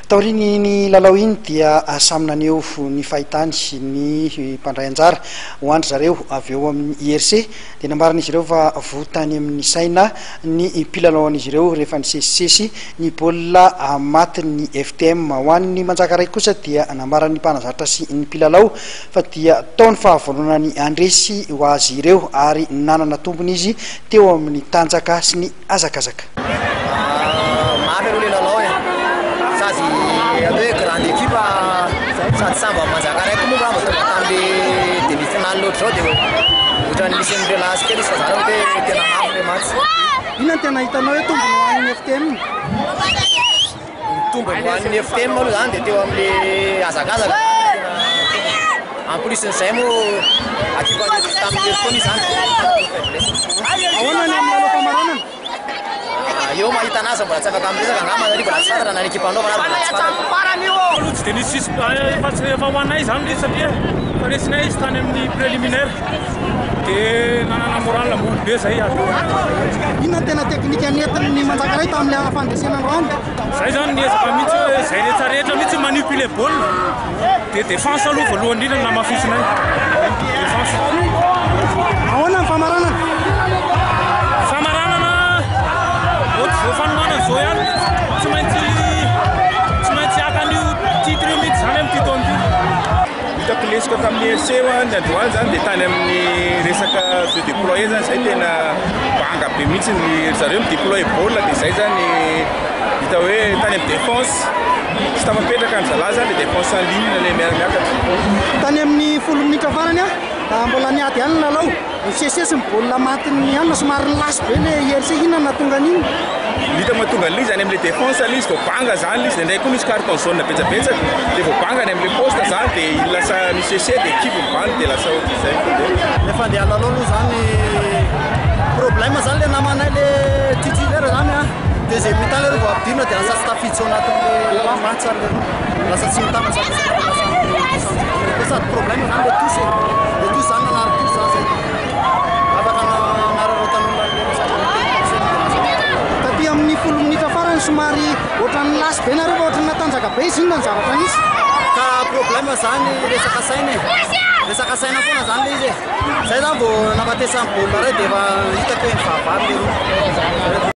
Taoriny ny lalao iny dia samy naneho ny fahitany sy ny mpandray anjara ho andry zareo avy eo amin'ny IRC dia nambaran'izy ireo fa votany amin'ny saina ny mpilalao-an'izy ireo rehefa nisesisesy ny baolina matin'ny FTM. Ho an'ny manjakaray kosa dia nambaran'ny mpanazatra sy ny mpilalao fa dia taon'ny fahavononany andresy ho azy ireo ary nanana tombony izy teo amin'ny tanjaka sy ny azakazaka. Grande équipe sady samba manjakaray koa moa tamle demi-finale l'autre zao dia ohatran'ny misy ny relance kely izy fa zany hoe tena mafy le match. Inona tena hitanao hoe tombony ho an'ny FTM? Tombony ho an'ny FTM aloha zany dia teo amin'le azakazaka. En plus n'izay moa akipa tamin'ny foana izany. Ahoana ny amin'ny lalao famaranana? Io mahita anazy mbola tsy afaka miresaka angamba zany mbola tsy fantatra na ny ekipa anaova na mbola tsy fantatra. Tsy dia nisy efa ho anay izany le satria fa resinay izy tany amin'ny préliminaire dia nanana moral ambony be zay ary. Inona tena teknika nentin'ny manjakaray tamin'ilay fandresena androany? Zay zany niezaka mihitsy hoe zay rehetra rehetra mihitsy manipuler baolina dia défense aloha voalohany indrindra no namafisinay. Défense. Ahoana ny famaranana? Fanomanana zao ihany tsy maintsy hakan'io titre io mihitsy zany amin'ny titoandro io. Hitako lesika tamin'ny EFC ny androany zany dia tany amin'ny resaka jeu déployé zany zay tena banga be mihitsy ny zareo midéployé baolina dia zay zany hita hoe tany amin'ny défense tsy tafapetraka ny zalahy zany le défense en ligne le miaramiakatra. Tany amin'ny 10 minitra farany mbola niady ihany ny lalao nisesesy ny baolina matin'ny ihany somary lasy be le IRC. Inona natonga an'iny? Hita mahatonga an'ilay zany amin'le défense ilay izy vao banga zany izy dia ndraiky koa misy carton jaune betsabetsaka dia vao banga ny amin'le poste zany dia lasa misese dia équipe mibany dia lasa ohatr'izay. Rehefa andeha lalao aloha zany problème zany le namanay le titulaire zany dia zay mitana reo vao ampidirina dia lasa tsy tafiditra ao anatin'le match lasa tsy mitana sady problème zany le touche zany nanary touche zany zay afaka nararotan'olona taty amin'ny 10 minitra farany somary ohatran'ny lasy be nareo fa ohatran'ny natanjaka be izy. Inona ny zavatra nisy? ka problème zany resaka saina foana zany le izy zay zany vao nafatesany baolina ray dia efa hitako hoe mivahavary le roa.